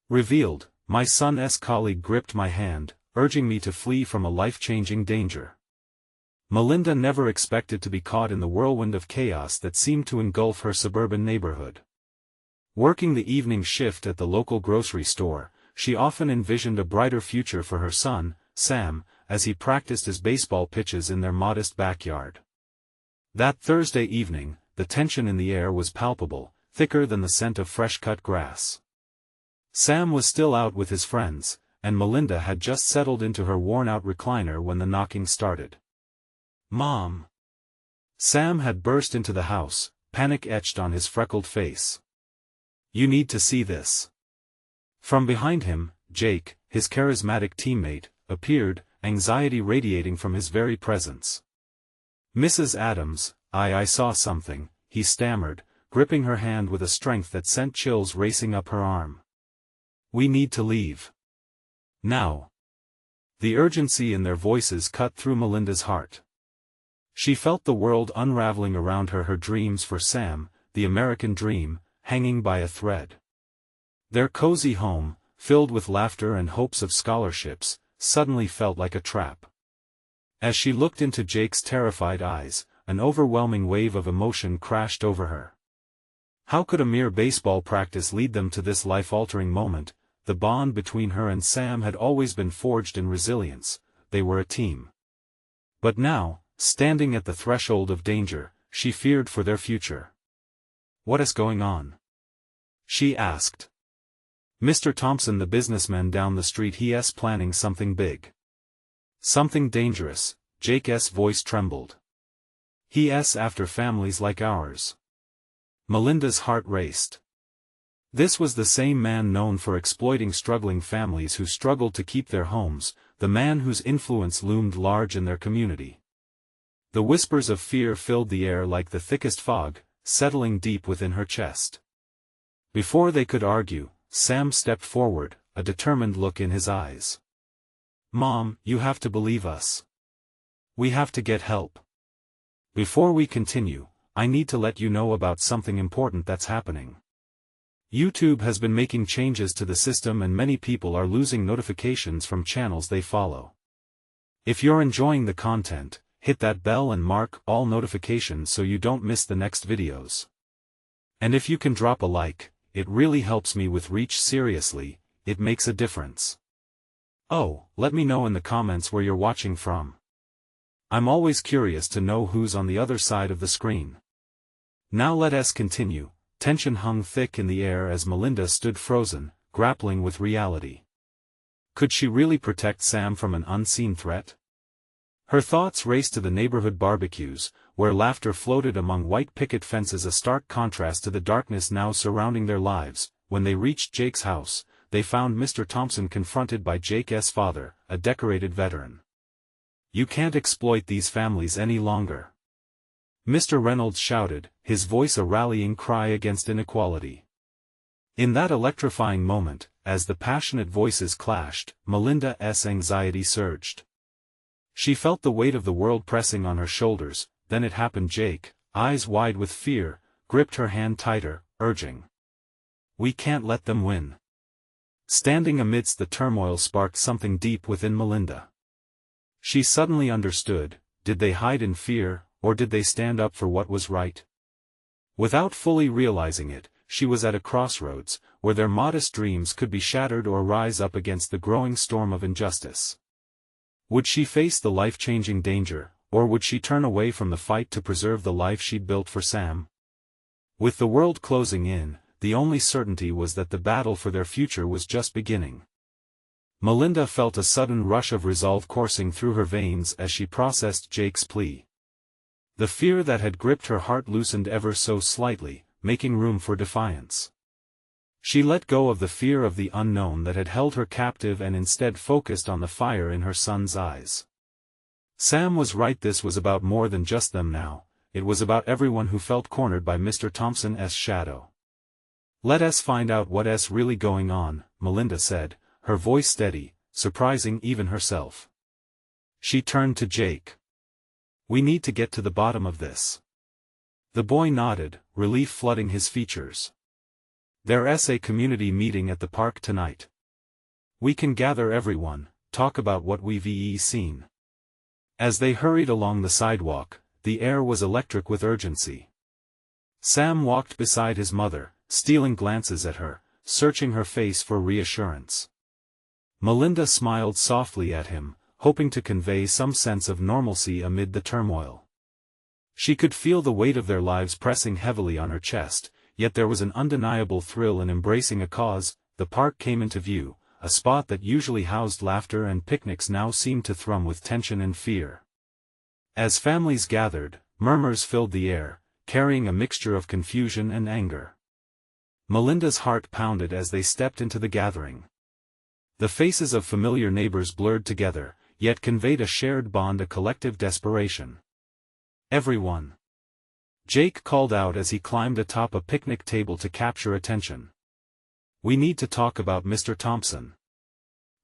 Revealed, my son's colleague gripped my hand, urging me to flee from a life-changing danger. Melinda never expected to be caught in the whirlwind of chaos that seemed to engulf her suburban neighborhood. Working the evening shift at the local grocery store, she often envisioned a brighter future for her son, Sam, as he practiced his baseball pitches in their modest backyard. That Thursday evening, the tension in the air was palpable, thicker than the scent of fresh-cut grass. Sam was still out with his friends, and Melinda had just settled into her worn-out recliner when the knocking started. "Mom!" Sam had burst into the house, panic etched on his freckled face. "You need to see this." From behind him, Jake, his charismatic teammate, appeared, anxiety radiating from his very presence. "Mrs. Adams, I saw something," he stammered, gripping her hand with a strength that sent chills racing up her arm. "We need to leave. Now." The urgency in their voices cut through Melinda's heart. She felt the world unraveling around her, her dreams for Sam, the American dream, hanging by a thread. Their cozy home, filled with laughter and hopes of scholarships, suddenly felt like a trap. As she looked into Jake's terrified eyes, an overwhelming wave of emotion crashed over her. How could a mere baseball practice lead them to this life-altering moment? The bond between her and Sam had always been forged in resilience, they were a team. But now, standing at the threshold of danger, she feared for their future. "What is going on?" she asked. "Mr. Thompson, the businessman down the street, he's planning something big. Something dangerous," Jake's voice trembled. "He's after families like ours." Melinda's heart raced. This was the same man known for exploiting struggling families who struggled to keep their homes, the man whose influence loomed large in their community. The whispers of fear filled the air like the thickest fog, settling deep within her chest. Before they could argue, Sam stepped forward, a determined look in his eyes. "Mom, you have to believe us. We have to get help. Before we continue, I need to let you know about something important that's happening. YouTube has been making changes to the system and many people are losing notifications from channels they follow. If you're enjoying the content, hit that bell and mark all notifications so you don't miss the next videos. And if you can drop a like, it really helps me with reach. Seriously, it makes a difference. Oh, let me know in the comments where you're watching from. I'm always curious to know who's on the other side of the screen." Now let us continue. Tension hung thick in the air as Melinda stood frozen, grappling with reality. Could she really protect Sam from an unseen threat? Her thoughts raced to the neighborhood barbecues, where laughter floated among white picket fences, a stark contrast to the darkness now surrounding their lives. When they reached Jake's house, they found Mr. Thompson confronted by Jake's father, a decorated veteran. "You can't exploit these families any longer," Mr. Reynolds shouted, his voice a rallying cry against inequality. In that electrifying moment, as the passionate voices clashed, Melinda's anxiety surged. She felt the weight of the world pressing on her shoulders. Then it happened. Jake, eyes wide with fear, gripped her hand tighter, urging, "We can't let them win." Standing amidst the turmoil sparked something deep within Melinda. She suddenly understood. Did they hide in fear, or did they stand up for what was right? Without fully realizing it, she was at a crossroads, where their modest dreams could be shattered or rise up against the growing storm of injustice. Would she face the life-changing danger, or would she turn away from the fight to preserve the life she'd built for Sam? With the world closing in, the only certainty was that the battle for their future was just beginning. Melinda felt a sudden rush of resolve coursing through her veins as she processed Jake's plea. The fear that had gripped her heart loosened ever so slightly, making room for defiance. She let go of the fear of the unknown that had held her captive and instead focused on the fire in her son's eyes. Sam was right. This was about more than just them now. It was about everyone who felt cornered by Mr. Thompson's shadow. "Let us find out what's really going on," Melinda said, her voice steady, surprising even herself. She turned to Jake. "We need to get to the bottom of this." The boy nodded, relief flooding his features. There's a community meeting at the park tonight. We can gather everyone, talk about what we've seen. As they hurried along the sidewalk, the air was electric with urgency. Sam walked beside his mother, stealing glances at her, searching her face for reassurance. Melinda smiled softly at him, hoping to convey some sense of normalcy amid the turmoil. She could feel the weight of their lives pressing heavily on her chest, yet there was an undeniable thrill in embracing a cause. The park came into view, a spot that usually housed laughter and picnics now seemed to thrum with tension and fear. As families gathered, murmurs filled the air, carrying a mixture of confusion and anger. Melinda's heart pounded as they stepped into the gathering. The faces of familiar neighbors blurred together, yet conveyed a shared bond, a collective desperation. Everyone. Jake called out as he climbed atop a picnic table to capture attention. We need to talk about Mr. Thompson.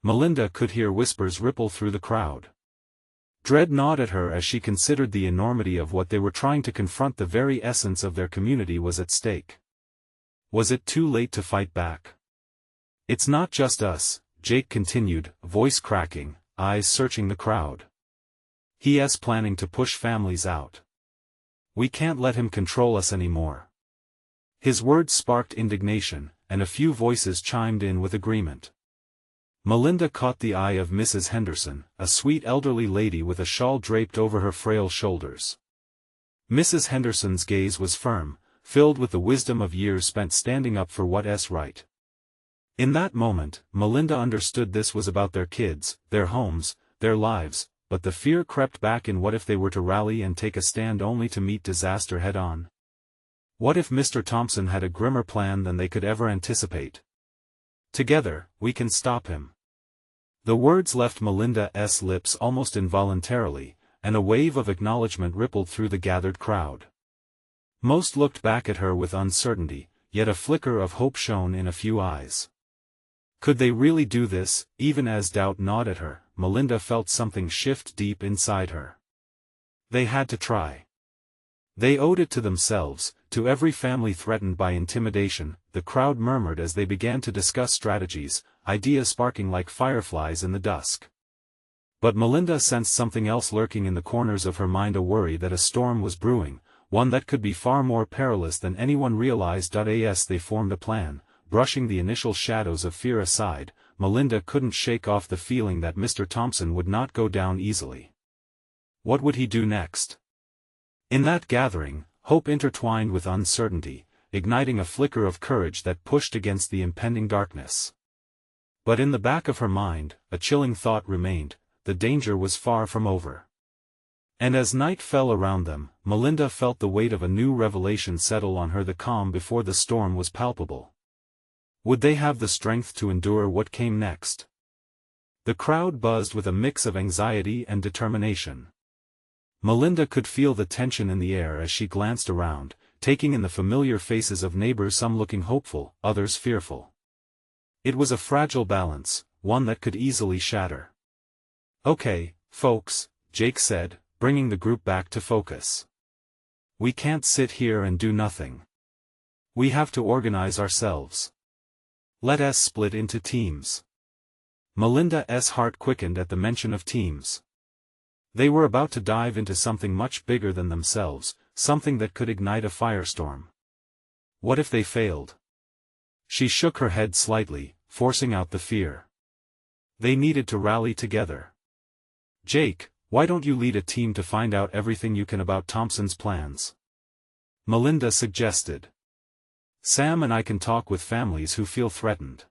Melinda could hear whispers ripple through the crowd. Dread gnawed at her as she considered the enormity of what they were trying to confront. The very essence of their community was at stake. Was it too late to fight back? It's not just us, Jake continued, voice cracking, eyes searching the crowd. He's planning to push families out. We can't let him control us anymore. His words sparked indignation, and a few voices chimed in with agreement. Melinda caught the eye of Mrs. Henderson, a sweet elderly lady with a shawl draped over her frail shoulders. Mrs. Henderson's gaze was firm, filled with the wisdom of years spent standing up for what's right. In that moment, Melinda understood this was about their kids, their homes, their lives, but the fear crept back in. What if they were to rally and take a stand only to meet disaster head-on? What if Mr. Thompson had a grimmer plan than they could ever anticipate? Together, we can stop him. The words left Melinda's lips almost involuntarily, and a wave of acknowledgement rippled through the gathered crowd. Most looked back at her with uncertainty, yet a flicker of hope shone in a few eyes. Could they really do this? Even as doubt gnawed at her, Melinda felt something shift deep inside her. They had to try. They owed it to themselves, to every family threatened by intimidation. The crowd murmured as they began to discuss strategies, ideas sparking like fireflies in the dusk. But Melinda sensed something else lurking in the corners of her mind, a worry that a storm was brewing, one that could be far more perilous than anyone realized. As they formed a plan, brushing the initial shadows of fear aside, Melinda couldn't shake off the feeling that Mr. Thompson would not go down easily. What would he do next? In that gathering, hope intertwined with uncertainty, igniting a flicker of courage that pushed against the impending darkness. But in the back of her mind, a chilling thought remained: the danger was far from over. And as night fell around them, Melinda felt the weight of a new revelation settle on her. The calm before the storm was palpable. Would they have the strength to endure what came next? The crowd buzzed with a mix of anxiety and determination. Melinda could feel the tension in the air as she glanced around, taking in the familiar faces of neighbors, some looking hopeful, others fearful. It was a fragile balance, one that could easily shatter. Okay, folks, Jake said, bringing the group back to focus. We can't sit here and do nothing. We have to organize ourselves. Let us split into teams. Melinda's heart quickened at the mention of teams. They were about to dive into something much bigger than themselves, something that could ignite a firestorm. What if they failed? She shook her head slightly, forcing out the fear. They needed to rally together. Jake, why don't you lead a team to find out everything you can about Thompson's plans? Melinda suggested. Sam and I can talk with families who feel threatened.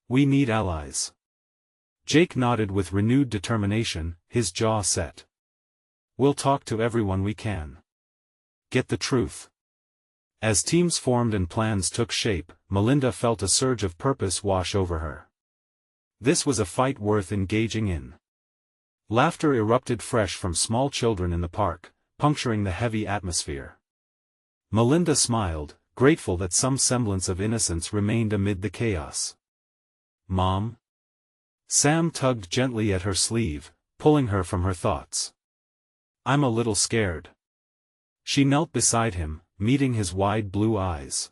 We need allies. Jake nodded with renewed determination, his jaw set. We'll talk to everyone we can. Get the truth. As teams formed and plans took shape, Melinda felt a surge of purpose wash over her. This was a fight worth engaging in. Laughter erupted fresh from small children in the park, puncturing the heavy atmosphere. Melinda smiled, grateful that some semblance of innocence remained amid the chaos. Mom? Sam tugged gently at her sleeve, pulling her from her thoughts. I'm a little scared. She knelt beside him, meeting his wide blue eyes.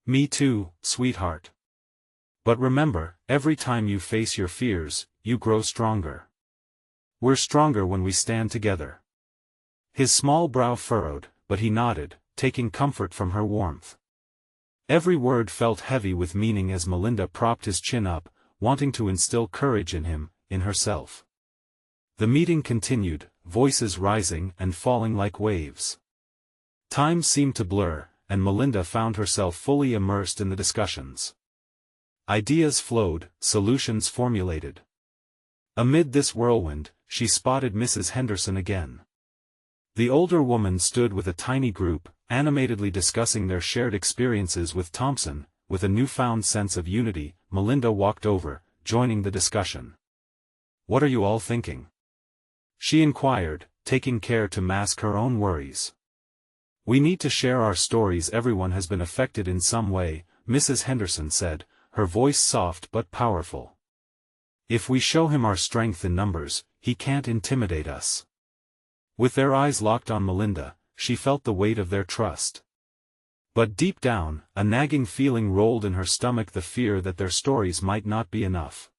Me too, sweetheart. But remember, every time you face your fears, you grow stronger. We're stronger when we stand together. His small brow furrowed, but he nodded, taking comfort from her warmth. Every word felt heavy with meaning as Melinda propped his chin up, wanting to instill courage in him, in herself. The meeting continued, voices rising and falling like waves. Time seemed to blur, and Melinda found herself fully immersed in the discussions. Ideas flowed, solutions formulated. Amid this whirlwind, she spotted Mrs. Henderson again. The older woman stood with a tiny group, animatedly discussing their shared experiences with Thompson. With a newfound sense of unity, Melinda walked over, joining the discussion. "What are you all thinking?" she inquired, taking care to mask her own worries. "We need to share our stories. Everyone has been affected in some way," Mrs. Henderson said, her voice soft but powerful. "If we show him our strength in numbers, he can't intimidate us." With their eyes locked on Melinda, she felt the weight of their trust. But deep down, a nagging feeling rolled in her stomach, the fear that their stories might not be enough.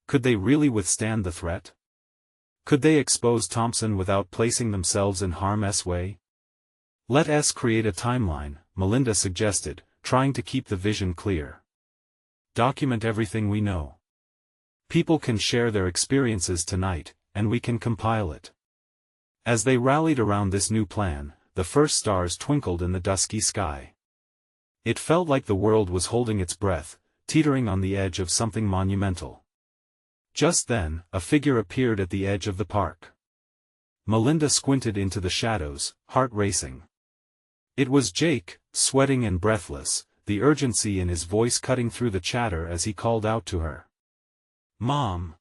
Could they really withstand the threat? Could they expose Thompson without placing themselves in harm's way? "Let us create a timeline," Melinda suggested, trying to keep the vision clear. "Document everything we know. People can share their experiences tonight, and we can compile it." As they rallied around this new plan, the first stars twinkled in the dusky sky. It felt like the world was holding its breath, teetering on the edge of something monumental. Just then, a figure appeared at the edge of the park. Melinda squinted into the shadows, heart racing. It was Jake, sweating and breathless, the urgency in his voice cutting through the chatter as he called out to her. "Mom!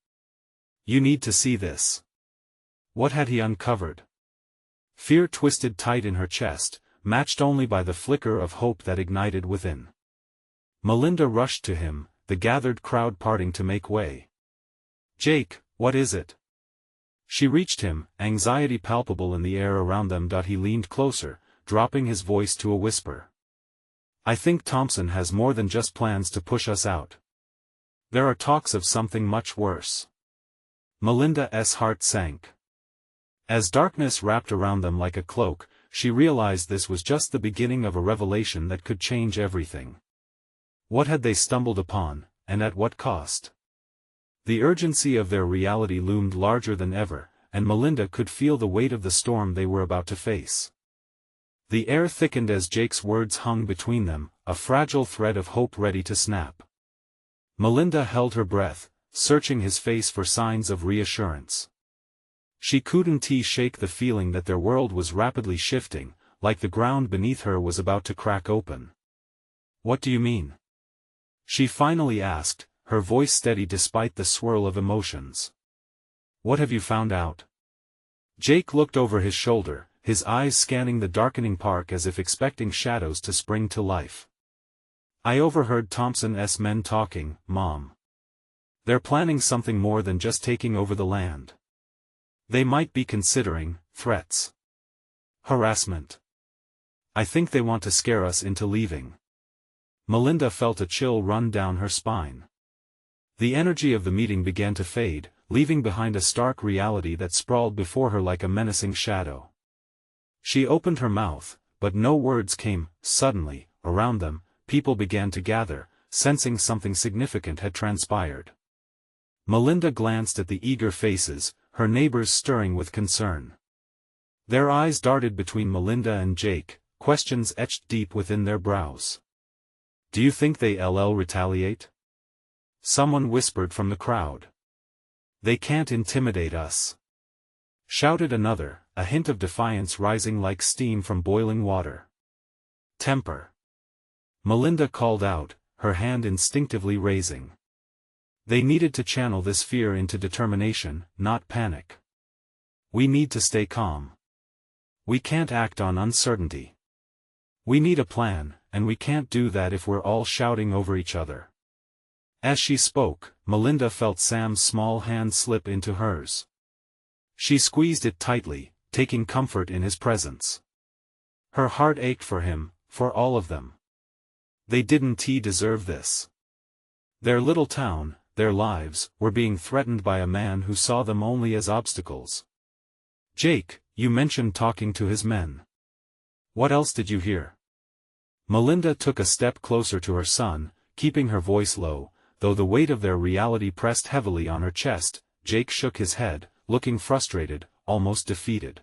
You need to see this." What had he uncovered? Fear twisted tight in her chest, matched only by the flicker of hope that ignited within. Melinda rushed to him, the gathered crowd parting to make way. "Jake, what is it?" She reached him, anxiety palpable in the air around them. He leaned closer, dropping his voice to a whisper. "I think Thompson has more than just plans to push us out. There are talks of something much worse." Melinda's heart sank. As darkness wrapped around them like a cloak, she realized this was just the beginning of a revelation that could change everything. What had they stumbled upon, and at what cost? The urgency of their reality loomed larger than ever, and Melinda could feel the weight of the storm they were about to face. The air thickened as Jake's words hung between them, a fragile thread of hope ready to snap. Melinda held her breath, searching his face for signs of reassurance. She couldn't shake the feeling that their world was rapidly shifting, like the ground beneath her was about to crack open. "What do you mean?" she finally asked, her voice steady despite the swirl of emotions. "What have you found out?" Jake looked over his shoulder, his eyes scanning the darkening park as if expecting shadows to spring to life. "I overheard Thompson's men talking, Mom. They're planning something more than just taking over the land. They might be considering threats. Harassment. I think they want to scare us into leaving." Melinda felt a chill run down her spine. The energy of the meeting began to fade, leaving behind a stark reality that sprawled before her like a menacing shadow. She opened her mouth, but no words came. Suddenly, around them, people began to gather, sensing something significant had transpired. Melinda glanced at the eager faces, her neighbors stirring with concern. Their eyes darted between Melinda and Jake, questions etched deep within their brows. "Do you think they'll retaliate?" someone whispered from the crowd. "They can't intimidate us," shouted another, a hint of defiance rising like steam from boiling water. "Temper," Melinda called out, her hand instinctively raising. They needed to channel this fear into determination, not panic. "We need to stay calm. We can't act on uncertainty. We need a plan, and we can't do that if we're all shouting over each other." As she spoke, Melinda felt Sam's small hand slip into hers. She squeezed it tightly, taking comfort in his presence. Her heart ached for him, for all of them. They didn't deserve this. Their little town, their lives, were being threatened by a man who saw them only as obstacles. Jake, you mentioned talking to his men. What else did you hear? Melinda took a step closer to her son, keeping her voice low, though the weight of their reality pressed heavily on her chest. Jake shook his head, looking frustrated, almost defeated.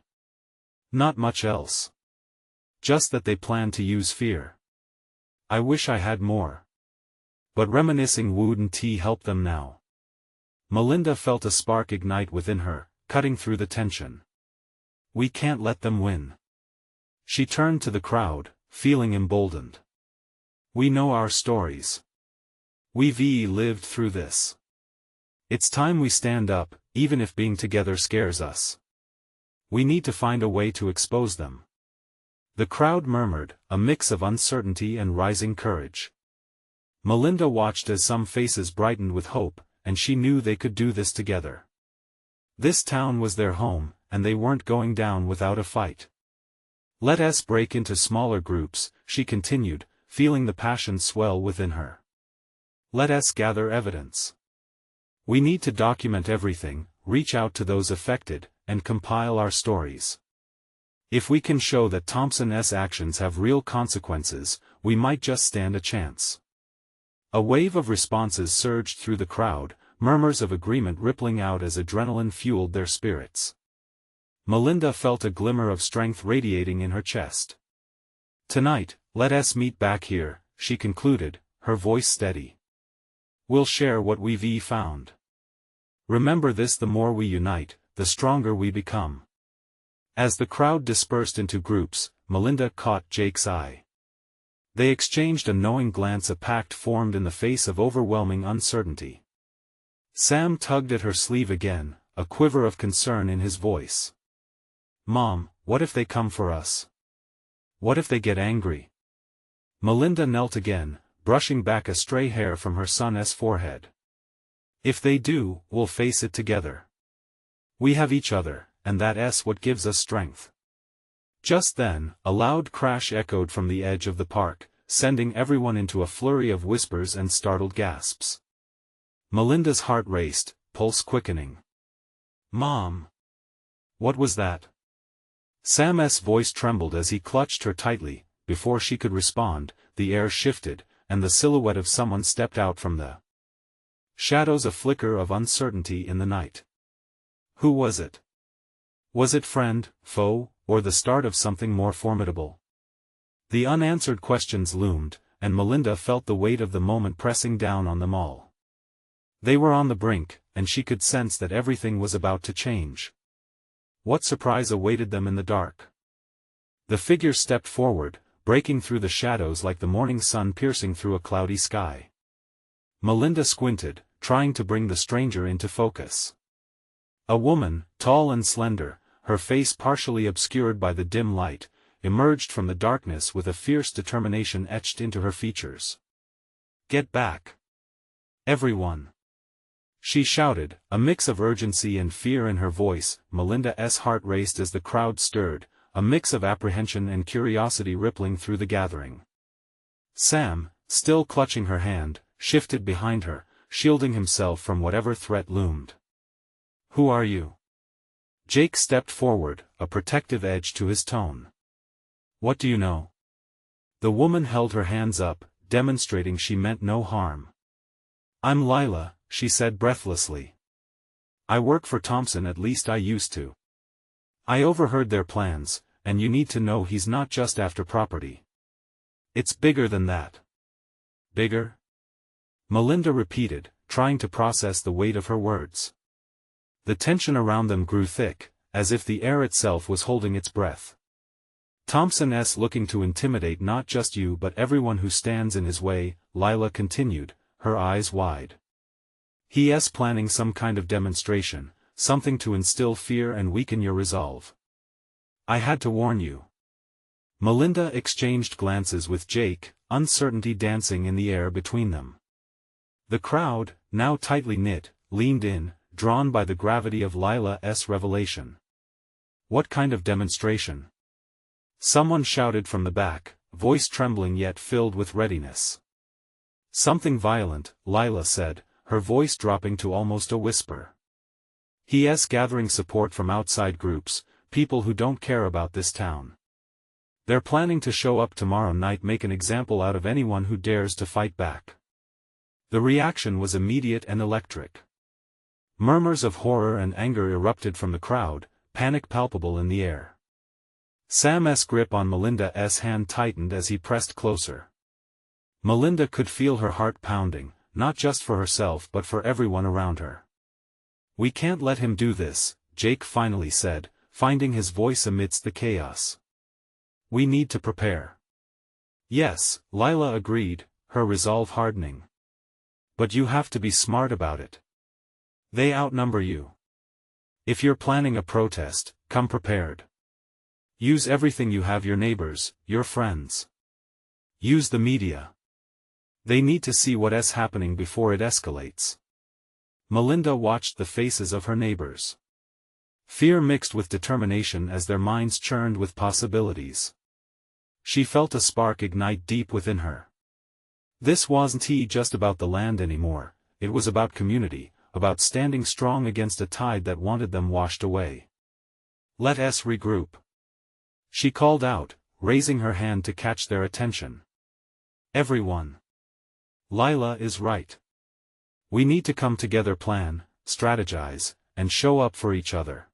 Not much else. Just that they plan to use fear. I wish I had more. But reminiscing wouldn't help them now. Melinda felt a spark ignite within her, cutting through the tension. We can't let them win. She turned to the crowd, feeling emboldened. We know our stories. We've lived through this. It's time we stand up, even if being together scares us. We need to find a way to expose them. The crowd murmured, a mix of uncertainty and rising courage. Melinda watched as some faces brightened with hope, and she knew they could do this together. This town was their home, and they weren't going down without a fight. Let us break into smaller groups, she continued, feeling the passion swell within her. Let us gather evidence. We need to document everything, reach out to those affected, and compile our stories. If we can show that Thompson's actions have real consequences, we might just stand a chance. A wave of responses surged through the crowd, murmurs of agreement rippling out as adrenaline fueled their spirits. Melinda felt a glimmer of strength radiating in her chest. Tonight, let us meet back here, she concluded, her voice steady. We'll share what we've found. Remember this: the more we unite, the stronger we become. As the crowd dispersed into groups, Melinda caught Jake's eye. They exchanged a knowing glance. A pact formed in the face of overwhelming uncertainty. Sam tugged at her sleeve again, a quiver of concern in his voice. Mom, what if they come for us? What if they get angry? Melinda knelt again, brushing back a stray hair from her son's forehead. If they do, we'll face it together. We have each other, and that's what gives us strength. Just then, a loud crash echoed from the edge of the park, sending everyone into a flurry of whispers and startled gasps. Melinda's heart raced, pulse quickening. Mom! What was that? Sam's voice trembled as he clutched her tightly. Before she could respond, the air shifted, and the silhouette of someone stepped out from the shadows, a flicker of uncertainty in the night. Who was it? Was it friend, foe, or the start of something more formidable? The unanswered questions loomed, and Melinda felt the weight of the moment pressing down on them all. They were on the brink, and she could sense that everything was about to change. What surprise awaited them in the dark? The figure stepped forward, breaking through the shadows like the morning sun piercing through a cloudy sky. Melinda squinted, trying to bring the stranger into focus. A woman, tall and slender, her face partially obscured by the dim light, emerged from the darkness with a fierce determination etched into her features. Get back! Everyone! She shouted, a mix of urgency and fear in her voice. Melinda's heart raced as the crowd stirred, a mix of apprehension and curiosity rippling through the gathering. Sam, still clutching her hand, shifted behind her, shielding himself from whatever threat loomed. Who are you? Jake stepped forward, a protective edge to his tone. What do you know? The woman held her hands up, demonstrating she meant no harm. I'm Lila, she said breathlessly. I work for Thompson, at least I used to. I overheard their plans, and you need to know he's not just after property. It's bigger than that. Bigger? Melinda repeated, trying to process the weight of her words. The tension around them grew thick, as if the air itself was holding its breath. Thompson's looking to intimidate not just you but everyone who stands in his way, Lila continued, her eyes wide. He's planning some kind of demonstration, something to instill fear and weaken your resolve. I had to warn you. Melinda exchanged glances with Jake, uncertainty dancing in the air between them. The crowd, now tightly knit, leaned in, drawn by the gravity of Lila's revelation. What kind of demonstration? Someone shouted from the back, voice trembling yet filled with readiness. "Something violent," Lila said, her voice dropping to almost a whisper. "He's gathering support from outside groups, people who don't care about this town. They're planning to show up tomorrow night, make an example out of anyone who dares to fight back." The reaction was immediate and electric. Murmurs of horror and anger erupted from the crowd, panic palpable in the air. Sam's grip on Melinda's hand tightened as he pressed closer. Melinda could feel her heart pounding, not just for herself but for everyone around her. "We can't let him do this," Jake finally said, finding his voice amidst the chaos. "We need to prepare." "Yes," Lila agreed, her resolve hardening. "But you have to be smart about it. They outnumber you. If you're planning a protest, come prepared. Use everything you have, your neighbors, your friends. Use the media. They need to see what's happening before it escalates." Melinda watched the faces of her neighbors. Fear mixed with determination as their minds churned with possibilities. She felt a spark ignite deep within her. This wasn't just about the land anymore, it was about community, about standing strong against a tide that wanted them washed away. "Let us regroup," she called out, raising her hand to catch their attention. "Everyone. Lila is right. We need to come together, plan, strategize, and show up for each other.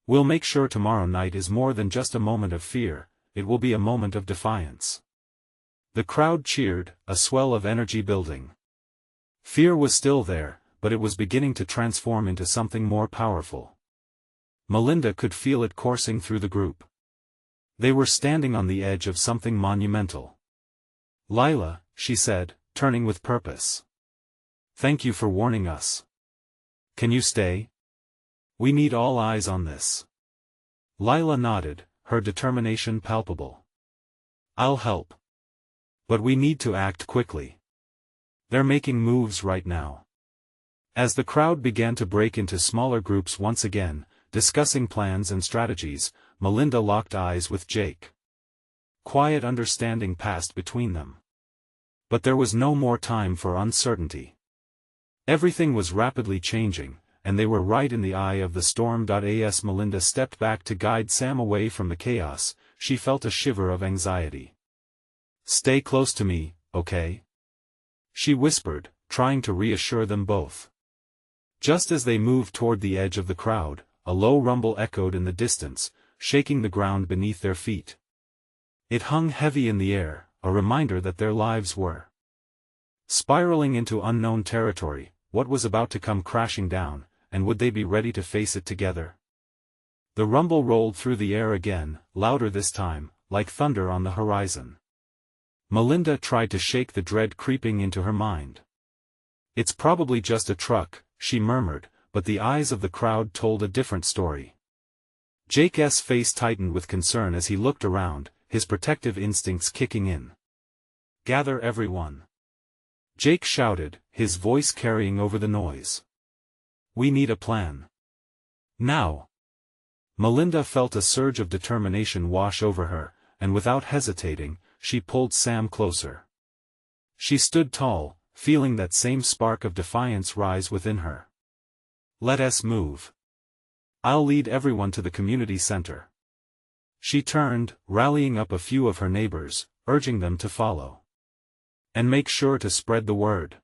We'll make sure tomorrow night is more than just a moment of fear, it will be a moment of defiance." The crowd cheered, a swell of energy building. Fear was still there, but it was beginning to transform into something more powerful. Melinda could feel it coursing through the group. They were standing on the edge of something monumental. "Lila," she said, turning with purpose. "Thank you for warning us. Can you stay? We need all eyes on this." Lila nodded, her determination palpable. "I'll help. But we need to act quickly. They're making moves right now." As the crowd began to break into smaller groups once again, discussing plans and strategies, Melinda locked eyes with Jake. Quiet understanding passed between them. But there was no more time for uncertainty. Everything was rapidly changing, and they were right in the eye of the storm. As Melinda stepped back to guide Sam away from the chaos, she felt a shiver of anxiety. "Stay close to me, okay?" she whispered, trying to reassure them both. Just as they moved toward the edge of the crowd, a low rumble echoed in the distance, shaking the ground beneath their feet. It hung heavy in the air, a reminder that their lives were spiraling into unknown territory. What was about to come crashing down, and would they be ready to face it together? The rumble rolled through the air again, louder this time, like thunder on the horizon. Melinda tried to shake the dread creeping into her mind. "It's probably just a truck," she murmured, but the eyes of the crowd told a different story. Jake's face tightened with concern as he looked around, his protective instincts kicking in. "Gather everyone," Jake shouted, his voice carrying over the noise. "We need a plan. Now." Melinda felt a surge of determination wash over her, and without hesitating, she pulled Sam closer. She stood tall, feeling that same spark of defiance rise within her. "Let us move. I'll lead everyone to the community center." She turned, rallying up a few of her neighbors, urging them to follow. "And make sure to spread the word.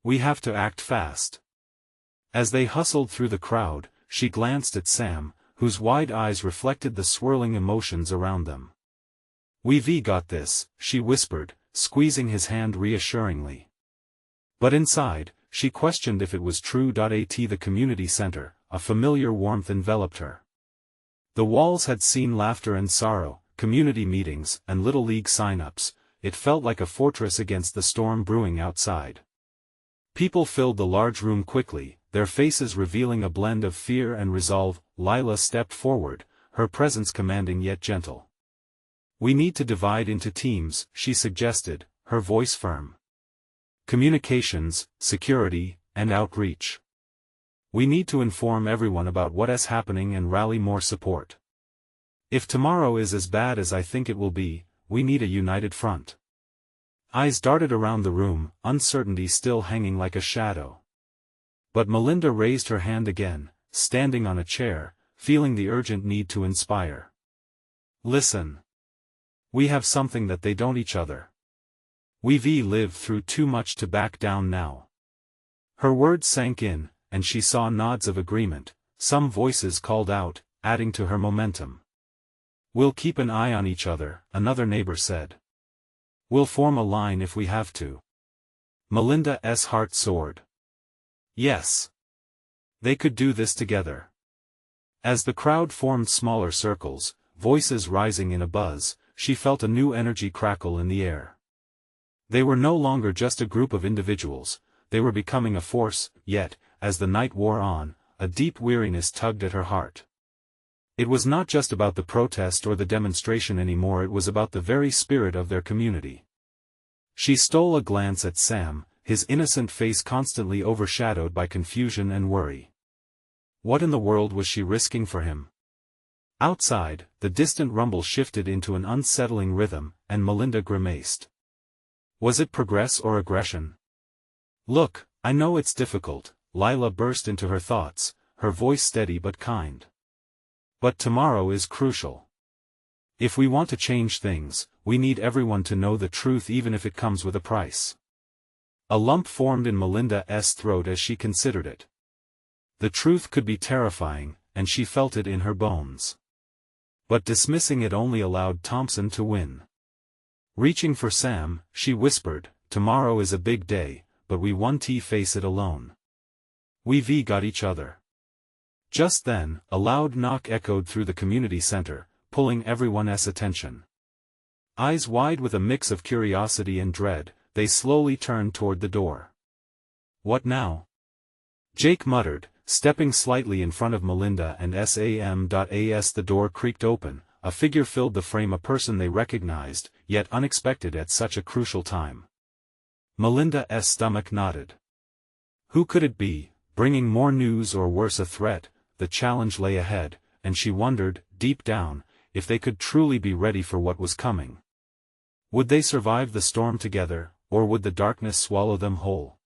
We have to act fast." As they hustled through the crowd, she glanced at Sam, whose wide eyes reflected the swirling emotions around them. "We've got this," she whispered, squeezing his hand reassuringly. But inside, she questioned if it was true. At the community center, a familiar warmth enveloped her. The walls had seen laughter and sorrow, community meetings, and Little League sign-ups. It felt like a fortress against the storm brewing outside. People filled the large room quickly, their faces revealing a blend of fear and resolve. Lila stepped forward, her presence commanding yet gentle. "We need to divide into teams," she suggested, her voice firm. "Communications, security, and outreach. We need to inform everyone about what is happening and rally more support. If tomorrow is as bad as I think it will be, we need a united front. Eyes darted around the room, uncertainty still hanging like a shadow. But Melinda raised her hand again, standing on a chair, feeling the urgent need to inspire. Listen. We have something that they don't, each other. We've lived through too much to back down now. Her words sank in, and she saw nods of agreement. Some voices called out, adding to her momentum. We'll keep an eye on each other, another neighbor said. We'll form a line if we have to. Melinda's heart soared. Yes. They could do this together. As the crowd formed smaller circles, voices rising in a buzz, she felt a new energy crackle in the air. They were no longer just a group of individuals, they were becoming a force, yet, as the night wore on, a deep weariness tugged at her heart. It was not just about the protest or the demonstration anymore, it was about the very spirit of their community. She stole a glance at Sam, his innocent face constantly overshadowed by confusion and worry. What in the world was she risking for him? Outside, the distant rumble shifted into an unsettling rhythm, and Melinda grimaced. Was it progress or aggression? Look, I know it's difficult, Lila burst into her thoughts, her voice steady but kind. But tomorrow is crucial. If we want to change things, we need everyone to know the truth, even if it comes with a price. A lump formed in Melinda's throat as she considered it. The truth could be terrifying, and she felt it in her bones. But dismissing it only allowed Thompson to win. Reaching for Sam, she whispered, tomorrow is a big day, but we won't face it alone. We've got each other. Just then, a loud knock echoed through the community center, pulling everyone's attention. Eyes wide with a mix of curiosity and dread, they slowly turned toward the door. What now? Jake muttered, stepping slightly in front of Melinda and Sam. As the door creaked open, a figure filled the frame, a person they recognized, yet unexpected at such a crucial time. Melinda's stomach knotted. Who could it be, bringing more news or worse, a threat? The challenge lay ahead, and she wondered, deep down, if they could truly be ready for what was coming. Would they survive the storm together, or would the darkness swallow them whole?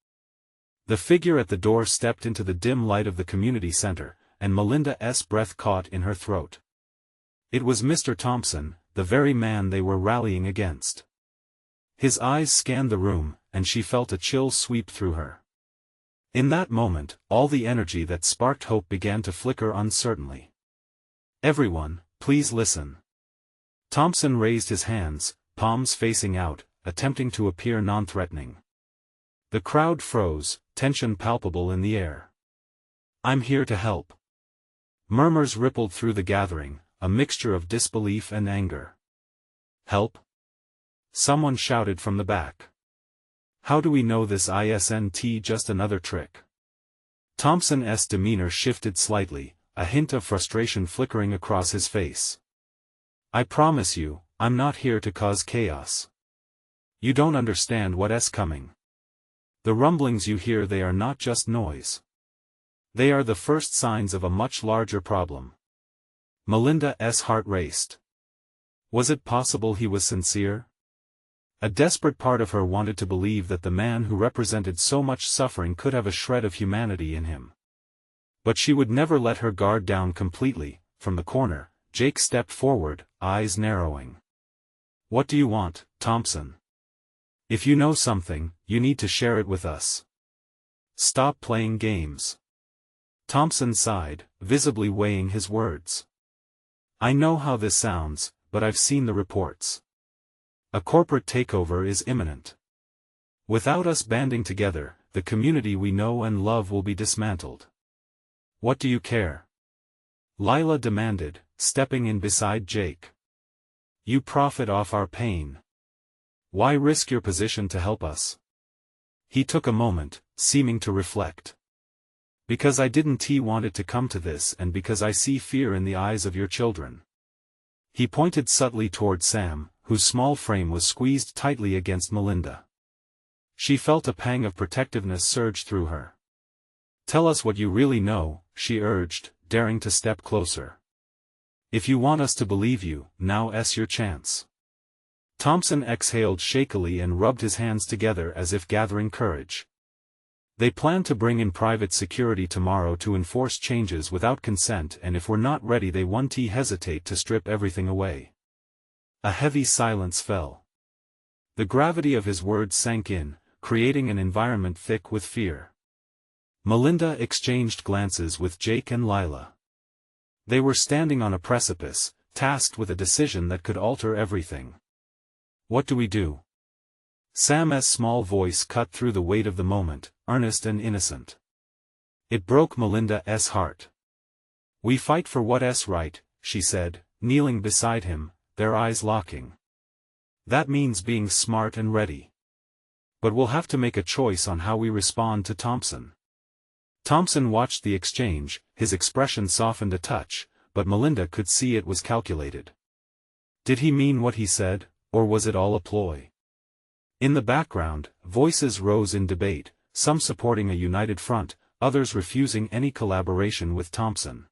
The figure at the door stepped into the dim light of the community center, and Melinda's breath caught in her throat. It was Mr. Thompson, the very man they were rallying against. His eyes scanned the room, and she felt a chill sweep through her. In that moment, all the energy that sparked hope began to flicker uncertainly. Everyone, please listen. Thompson raised his hands, palms facing out, attempting to appear non-threatening. The crowd froze, tension palpable in the air. I'm here to help. Murmurs rippled through the gathering, a mixture of disbelief and anger. Help? Someone shouted from the back. How do we know this isn't just another trick? Thompson's demeanor shifted slightly, a hint of frustration flickering across his face. I promise you, I'm not here to cause chaos. You don't understand what's coming. The rumblings you hear, they are not just noise. They are the first signs of a much larger problem. Melinda's heart raced. Was it possible he was sincere? A desperate part of her wanted to believe that the man who represented so much suffering could have a shred of humanity in him. But she would never let her guard down completely. From the corner, Jake stepped forward, eyes narrowing. What do you want, Thompson? If you know something, you need to share it with us. Stop playing games. Thompson sighed, visibly weighing his words. I know how this sounds, but I've seen the reports. A corporate takeover is imminent. Without us banding together, the community we know and love will be dismantled. What do you care? Lila demanded, stepping in beside Jake. You profit off our pain. Why risk your position to help us? He took a moment, seeming to reflect. Because I didn't want it to come to this, and because I see fear in the eyes of your children. He pointed subtly toward Sam, whose small frame was squeezed tightly against Melinda. She felt a pang of protectiveness surge through her. Tell us what you really know, she urged, daring to step closer. If you want us to believe you, now's your chance. Thompson exhaled shakily and rubbed his hands together as if gathering courage. They plan to bring in private security tomorrow to enforce changes without consent, and if we're not ready they won't hesitate to strip everything away. A heavy silence fell. The gravity of his words sank in, creating an environment thick with fear. Melinda exchanged glances with Jake and Lila. They were standing on a precipice, tasked with a decision that could alter everything. What do we do? Sam's small voice cut through the weight of the moment, earnest and innocent. It broke Melinda's heart. We fight for what's right, she said, kneeling beside him, their eyes locking. That means being smart and ready. But we'll have to make a choice on how we respond to Thompson. Thompson watched the exchange, his expression softened a touch, but Melinda could see it was calculated. Did he mean what he said, or was it all a ploy? In the background, voices rose in debate, some supporting a united front, others refusing any collaboration with Thompson.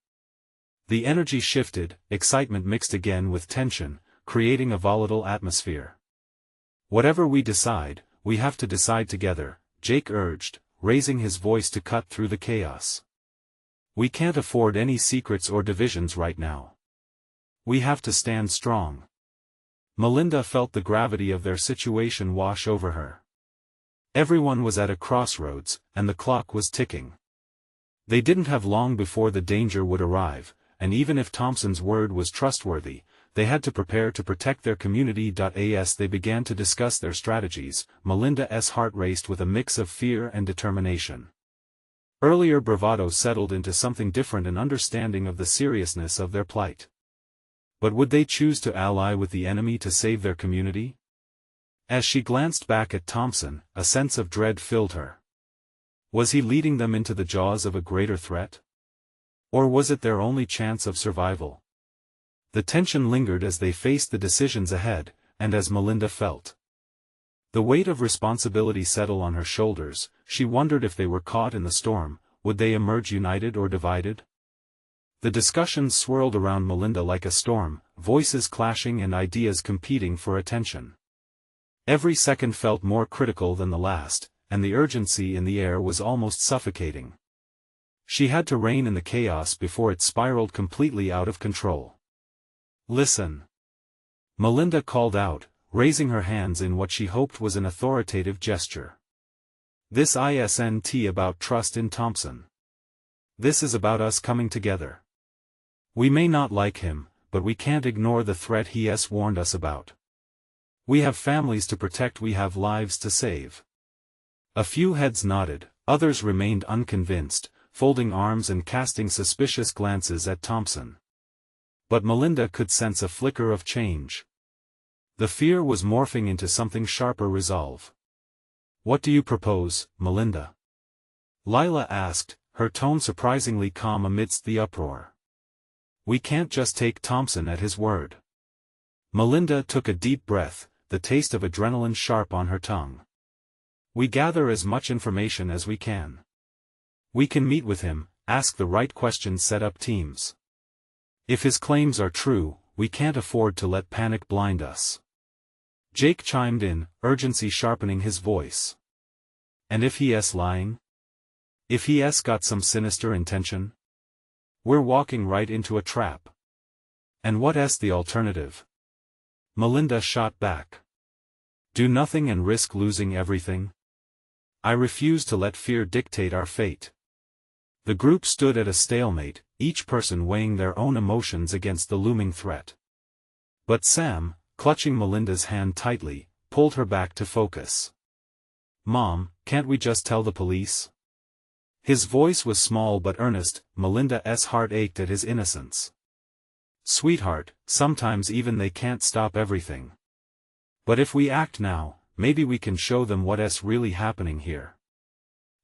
The energy shifted, excitement mixed again with tension, creating a volatile atmosphere. Whatever we decide, we have to decide together, Jake urged, raising his voice to cut through the chaos. We can't afford any secrets or divisions right now. We have to stand strong. Melinda felt the gravity of their situation wash over her. Everyone was at a crossroads, and the clock was ticking. They didn't have long before the danger would arrive, and even if Thompson's word was trustworthy, they had to prepare to protect their community. As they began to discuss their strategies, Melinda's heart raced with a mix of fear and determination. Earlier bravado settled into something different, an understanding of the seriousness of their plight. But would they choose to ally with the enemy to save their community? As she glanced back at Thompson, a sense of dread filled her. Was he leading them into the jaws of a greater threat? Or was it their only chance of survival? The tension lingered as they faced the decisions ahead, and as Melinda felt the weight of responsibility settle on her shoulders, she wondered if they were caught in the storm, would they emerge united or divided? The discussions swirled around Melinda like a storm, voices clashing and ideas competing for attention. Every second felt more critical than the last, and the urgency in the air was almost suffocating. She had to rein in the chaos before it spiraled completely out of control. Listen. Melinda called out, raising her hands in what she hoped was an authoritative gesture. This isn't about trust in Thompson. This is about us coming together. We may not like him, but we can't ignore the threat he has warned us about. We have families to protect, we have lives to save. A few heads nodded, others remained unconvinced, folding arms and casting suspicious glances at Thompson. But Melinda could sense a flicker of change. The fear was morphing into something sharper: resolve. What do you propose, Melinda? Lila asked, her tone surprisingly calm amidst the uproar. We can't just take Thompson at his word. Melinda took a deep breath, the taste of adrenaline sharp on her tongue. We gather as much information as we can. We can meet with him, ask the right questions, set up teams. If his claims are true, we can't afford to let panic blind us. Jake chimed in, urgency sharpening his voice. And if he's lying? If he's got some sinister intention? We're walking right into a trap. And what's the alternative? Melinda shot back. Do nothing and risk losing everything? I refuse to let fear dictate our fate. The group stood at a stalemate, each person weighing their own emotions against the looming threat. But Sam, clutching Melinda's hand tightly, pulled her back to focus. Mom, can't we just tell the police? His voice was small but earnest. Melinda's heart ached at his innocence. Sweetheart, sometimes even they can't stop everything. But if we act now, maybe we can show them what's really happening here.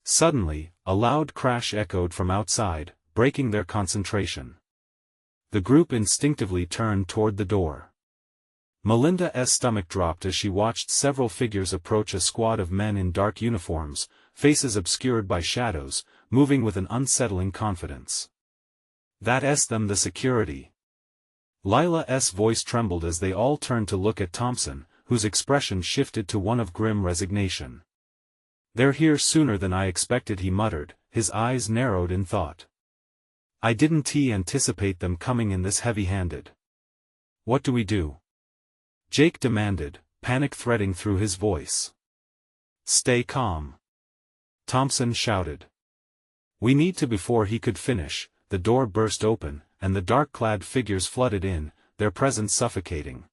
Suddenly, a loud crash echoed from outside, breaking their concentration. The group instinctively turned toward the door. Melinda's stomach dropped as she watched several figures approach, a squad of men in dark uniforms, faces obscured by shadows, moving with an unsettling confidence. That's them, the security. Lila's voice trembled as they all turned to look at Thompson, whose expression shifted to one of grim resignation. "They're here sooner than I expected," he muttered, his eyes narrowed in thought. "I didn't anticipate them coming in this heavy-handed. What do we do?" Jake demanded, panic threading through his voice. "Stay calm," Thompson shouted. "We need to." Before he could finish, the door burst open, and the dark-clad figures flooded in, their presence suffocating.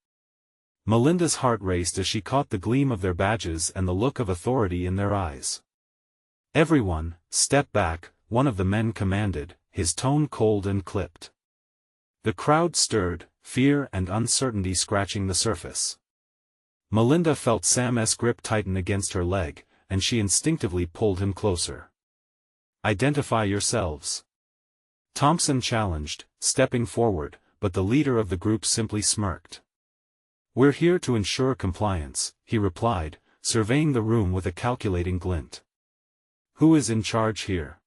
Melinda's heart raced as she caught the gleam of their badges and the look of authority in their eyes. "Everyone, step back," one of the men commanded, his tone cold and clipped. The crowd stirred, fear and uncertainty scratching the surface. Melinda felt Sam's grip tighten against her leg, and she instinctively pulled him closer. "Identify yourselves," Thompson challenged, stepping forward, but the leader of the group simply smirked. "We're here to ensure compliance," he replied, surveying the room with a calculating glint. "Who is in charge here?"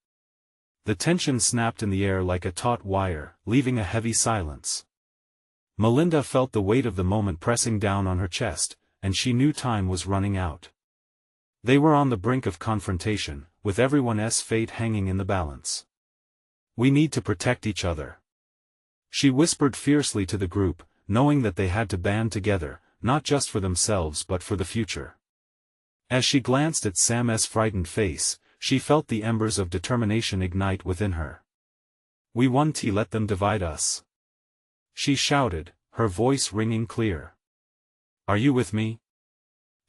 The tension snapped in the air like a taut wire, leaving a heavy silence. Melinda felt the weight of the moment pressing down on her chest, and she knew time was running out. They were on the brink of confrontation, with everyone's fate hanging in the balance. "We need to protect each other," she whispered fiercely to the group, knowing that they had to band together, not just for themselves but for the future. As she glanced at Sam's frightened face, she felt the embers of determination ignite within her. "We won't let them divide us," she shouted, her voice ringing clear. "Are you with me?"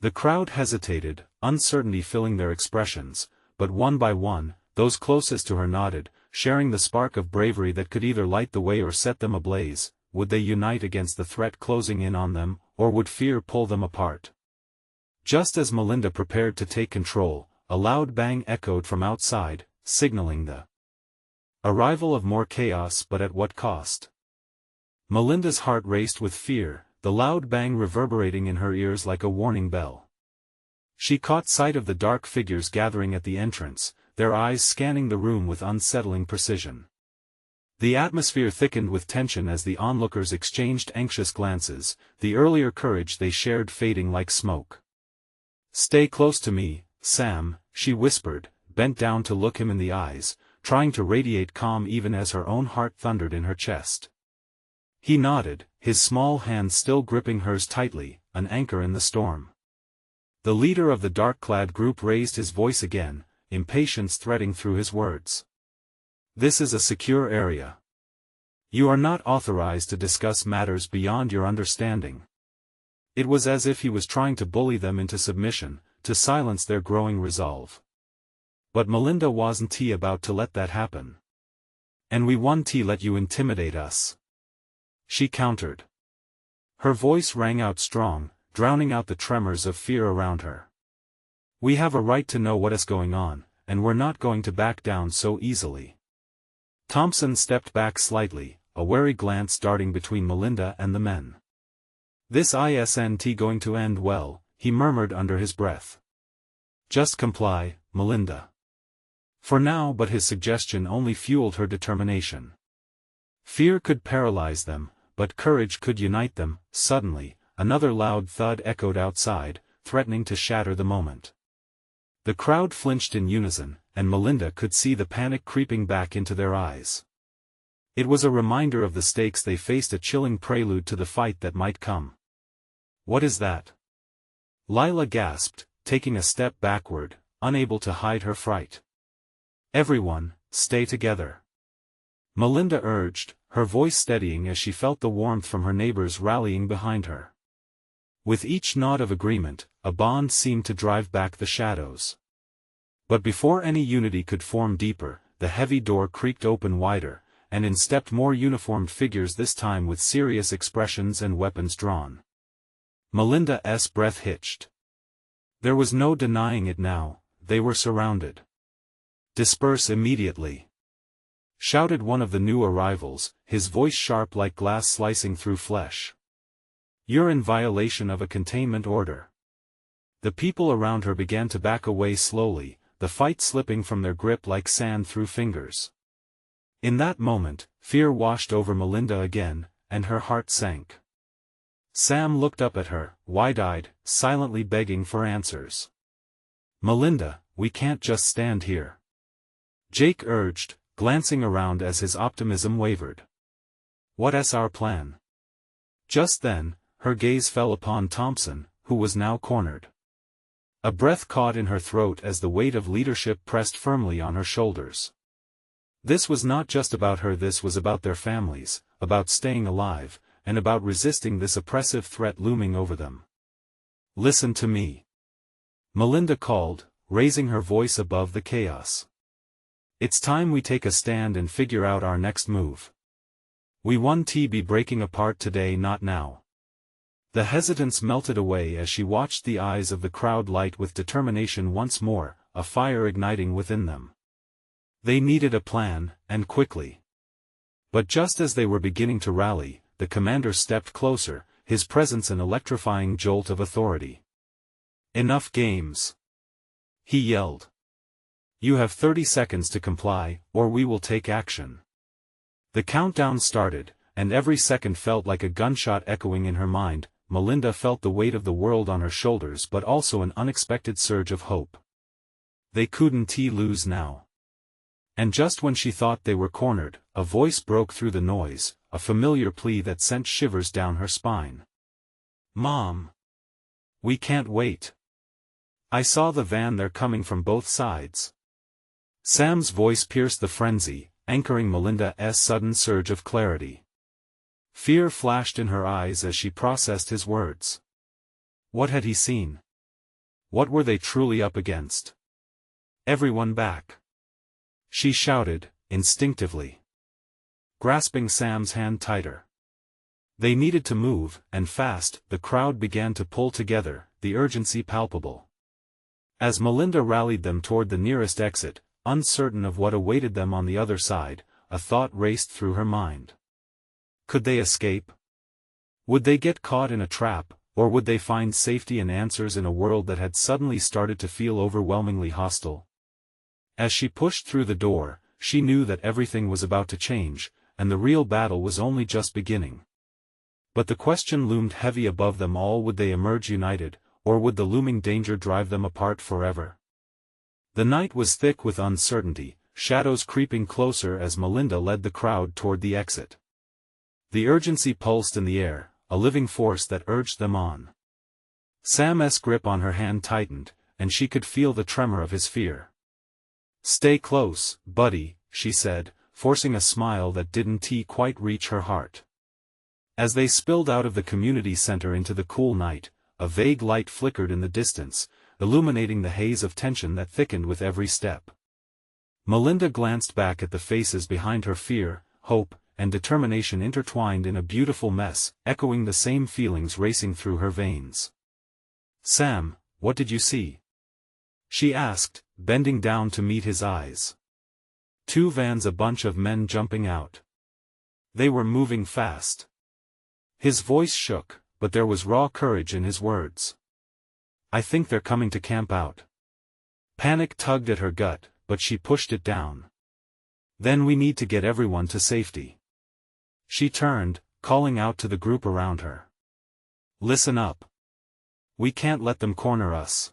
The crowd hesitated, uncertainty filling their expressions, but one by one, those closest to her nodded, sharing the spark of bravery that could either light the way or set them ablaze. Would they unite against the threat closing in on them, or would fear pull them apart? Just as Melinda prepared to take control, a loud bang echoed from outside, signaling the arrival of more chaos, but at what cost? Melinda's heart raced with fear, the loud bang reverberating in her ears like a warning bell. She caught sight of the dark figures gathering at the entrance, their eyes scanning the room with unsettling precision. The atmosphere thickened with tension as the onlookers exchanged anxious glances, the earlier courage they shared fading like smoke. "Stay close to me, Sam," she whispered, bent down to look him in the eyes, trying to radiate calm even as her own heart thundered in her chest. He nodded, his small hand still gripping hers tightly, an anchor in the storm. The leader of the dark-clad group raised his voice again, impatience threading through his words. "This is a secure area. You are not authorized to discuss matters beyond your understanding." It was as if he was trying to bully them into submission, to silence their growing resolve. But Melinda wasn't about to let that happen. "And we won't let you intimidate us," she countered. Her voice rang out strong, drowning out the tremors of fear around her. "We have a right to know what is going on, and we're not going to back down so easily." Thompson stepped back slightly, a wary glance darting between Melinda and the men. "This isn't going to end well," he murmured under his breath. "Just comply, Melinda." For now, but his suggestion only fueled her determination. Fear could paralyze them, but courage could unite them. Suddenly, another loud thud echoed outside, threatening to shatter the moment. The crowd flinched in unison, and Melinda could see the panic creeping back into their eyes. It was a reminder of the stakes they faced, a chilling prelude to the fight that might come. "What is that?" Lila gasped, taking a step backward, unable to hide her fright. "Everyone, stay together," Melinda urged, her voice steadying as she felt the warmth from her neighbors rallying behind her. With each nod of agreement, a bond seemed to drive back the shadows. But before any unity could form deeper, the heavy door creaked open wider, and in stepped more uniformed figures, this time with serious expressions and weapons drawn. Melinda's breath hitched. There was no denying it now, they were surrounded. "Disperse immediately," shouted one of the new arrivals, his voice sharp like glass slicing through flesh. "You're in violation of a containment order." The people around her began to back away slowly, the fight slipping from their grip like sand through fingers. In that moment, fear washed over Melinda again, and her heart sank. Sam looked up at her, wide-eyed, silently begging for answers. "Melinda, we can't just stand here," Jake urged, glancing around as his optimism wavered. "What's our plan?" Just then, her gaze fell upon Thompson, who was now cornered. A breath caught in her throat as the weight of leadership pressed firmly on her shoulders. This was not just about her, this was about their families, about staying alive, and about resisting this oppressive threat looming over them. "Listen to me," Melinda called, raising her voice above the chaos. "It's time we take a stand and figure out our next move. We won't be breaking apart today, not now." The hesitance melted away as she watched the eyes of the crowd light with determination once more, a fire igniting within them. They needed a plan, and quickly. But just as they were beginning to rally, the commander stepped closer, his presence an electrifying jolt of authority. "Enough games," he yelled. "You have 30 seconds to comply, or we will take action." The countdown started, and every second felt like a gunshot echoing in her mind. Melinda felt the weight of the world on her shoulders but also an unexpected surge of hope. They couldn't lose now. And just when she thought they were cornered, a voice broke through the noise, a familiar plea that sent shivers down her spine. "Mom! We can't wait. I saw the van, they're coming from both sides." Sam's voice pierced the frenzy, anchoring Melinda's sudden surge of clarity. Fear flashed in her eyes as she processed his words. What had he seen? What were they truly up against? "Everyone back!" she shouted, instinctively, grasping Sam's hand tighter. They needed to move, and fast. The crowd began to pull together, the urgency palpable. As Melinda rallied them toward the nearest exit, uncertain of what awaited them on the other side, a thought raced through her mind. Could they escape? Would they get caught in a trap, or would they find safety and answers in a world that had suddenly started to feel overwhelmingly hostile? As she pushed through the door, she knew that everything was about to change, and the real battle was only just beginning. But the question loomed heavy above them all: would they emerge united, or would the looming danger drive them apart forever? The night was thick with uncertainty, shadows creeping closer as Melinda led the crowd toward the exit. The urgency pulsed in the air, a living force that urged them on. Sam's grip on her hand tightened, and she could feel the tremor of his fear. "Stay close, buddy," she said, forcing a smile that didn't quite reach her heart. As they spilled out of the community center into the cool night, a vague light flickered in the distance, illuminating the haze of tension that thickened with every step. Melinda glanced back at the faces behind her, fear, hope, and determination intertwined in a beautiful mess, echoing the same feelings racing through her veins. "Sam, what did you see?" she asked, bending down to meet his eyes. "Two vans, a bunch of men jumping out. They were moving fast." His voice shook, but there was raw courage in his words. "I think they're coming to camp out." Panic tugged at her gut, but she pushed it down. "Then we need to get everyone to safety." She turned, calling out to the group around her. "Listen up. We can't let them corner us.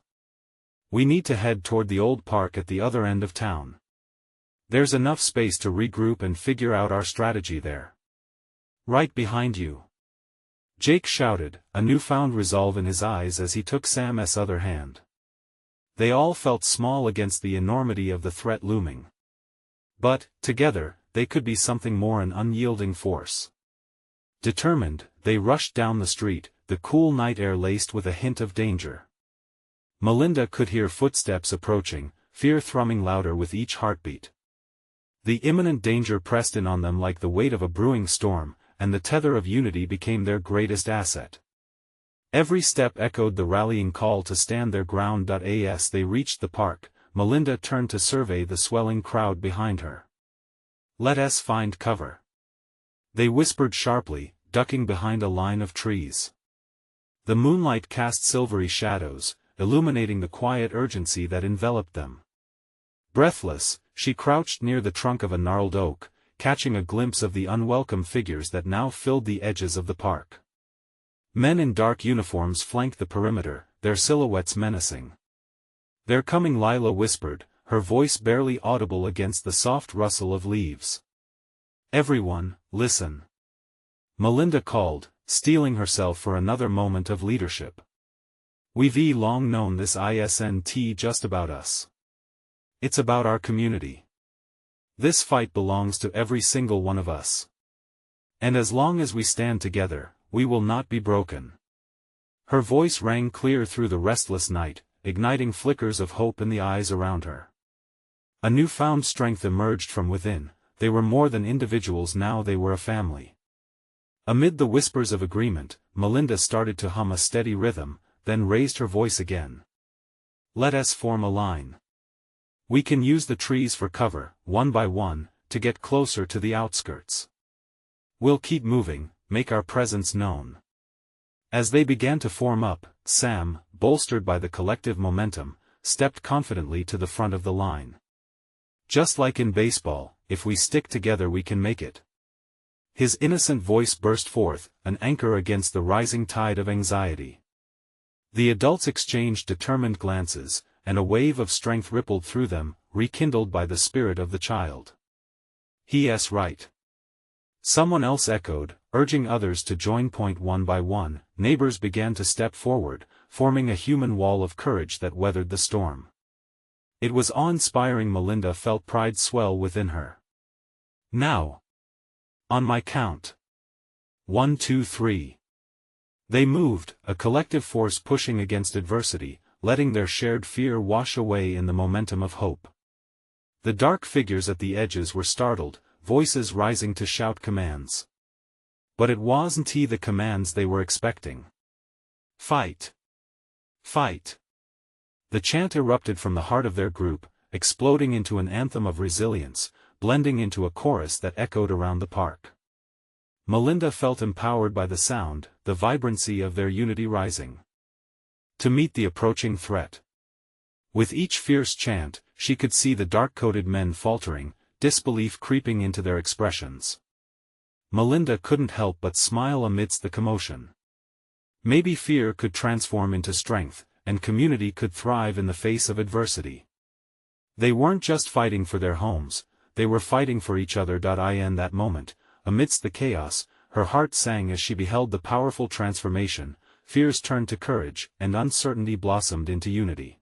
We need to head toward the old park at the other end of town. There's enough space to regroup and figure out our strategy there." "Right behind you," Jake shouted, a newfound resolve in his eyes as he took Sam's other hand. They all felt small against the enormity of the threat looming. But, together, they could be something more, an unyielding force. Determined, they rushed down the street, the cool night air laced with a hint of danger. Melinda could hear footsteps approaching, fear thrumming louder with each heartbeat. The imminent danger pressed in on them like the weight of a brewing storm, and the tether of unity became their greatest asset. Every step echoed the rallying call to stand their ground. As they reached the park, Melinda turned to survey the swelling crowd behind her. "Let us find cover," they whispered sharply, ducking behind a line of trees. The moonlight cast silvery shadows, illuminating the quiet urgency that enveloped them. Breathless, she crouched near the trunk of a gnarled oak, catching a glimpse of the unwelcome figures that now filled the edges of the park. Men in dark uniforms flanked the perimeter, their silhouettes menacing. "They're coming," Lila whispered, her voice barely audible against the soft rustle of leaves. "Everyone, listen," Melinda called, steeling herself for another moment of leadership. "We've long known this isn't just about us. It's about our community. This fight belongs to every single one of us. And as long as we stand together, we will not be broken." Her voice rang clear through the restless night, igniting flickers of hope in the eyes around her. A newfound strength emerged from within. They were more than individuals now, they were a family. Amid the whispers of agreement, Melinda started to hum a steady rhythm, then raised her voice again. "Let us form a line. We can use the trees for cover, one by one, to get closer to the outskirts. We'll keep moving, make our presence known." As they began to form up, Sam, bolstered by the collective momentum, stepped confidently to the front of the line. "Just like in baseball, if we stick together we can make it." His innocent voice burst forth, an anchor against the rising tide of anxiety. The adults exchanged determined glances, and a wave of strength rippled through them, rekindled by the spirit of the child. "He's right," someone else echoed, urging others to join point. One by one, neighbors began to step forward, forming a human wall of courage that weathered the storm. It was awe-inspiring. Melinda felt pride swell within her. "Now. On my count. 1, 2, 3. They moved, a collective force pushing against adversity, letting their shared fear wash away in the momentum of hope. The dark figures at the edges were startled, voices rising to shout commands. But it wasn't the commands they were expecting. "Fight! Fight!" The chant erupted from the heart of their group, exploding into an anthem of resilience, blending into a chorus that echoed around the park. Melinda felt empowered by the sound, the vibrancy of their unity rising to meet the approaching threat. With each fierce chant, she could see the dark-coated men faltering, disbelief creeping into their expressions. Melinda couldn't help but smile amidst the commotion. Maybe fear could transform into strength, and community could thrive in the face of adversity. They weren't just fighting for their homes, they were fighting for each other. In that moment, amidst the chaos, her heart sang as she beheld the powerful transformation. Fears turned to courage, and uncertainty blossomed into unity.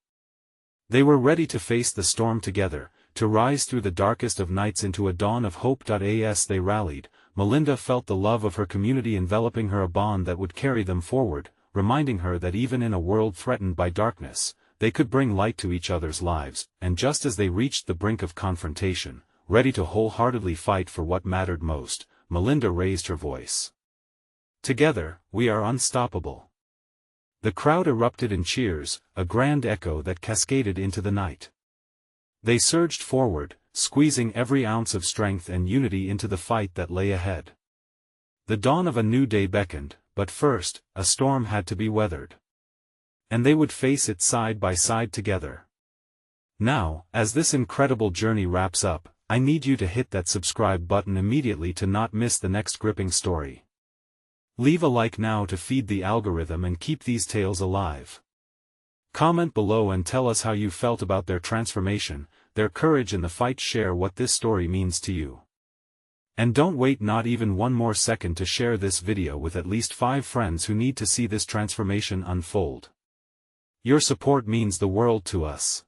They were ready to face the storm together, to rise through the darkest of nights into a dawn of hope. As they rallied, Melinda felt the love of her community enveloping her, a bond that would carry them forward, reminding her that even in a world threatened by darkness, they could bring light to each other's lives. And just as they reached the brink of confrontation, ready to wholeheartedly fight for what mattered most, Melinda raised her voice. "Together, we are unstoppable." The crowd erupted in cheers, a grand echo that cascaded into the night. They surged forward, squeezing every ounce of strength and unity into the fight that lay ahead. The dawn of a new day beckoned, but first, a storm had to be weathered. And they would face it side by side together. Now, as this incredible journey wraps up, I need you to hit that subscribe button immediately to not miss the next gripping story. Leave a like now to feed the algorithm and keep these tales alive. Comment below and tell us how you felt about their transformation, their courage in the fight. Share what this story means to you. And don't wait not even one more second to share this video with at least 5 friends who need to see this transformation unfold. Your support means the world to us.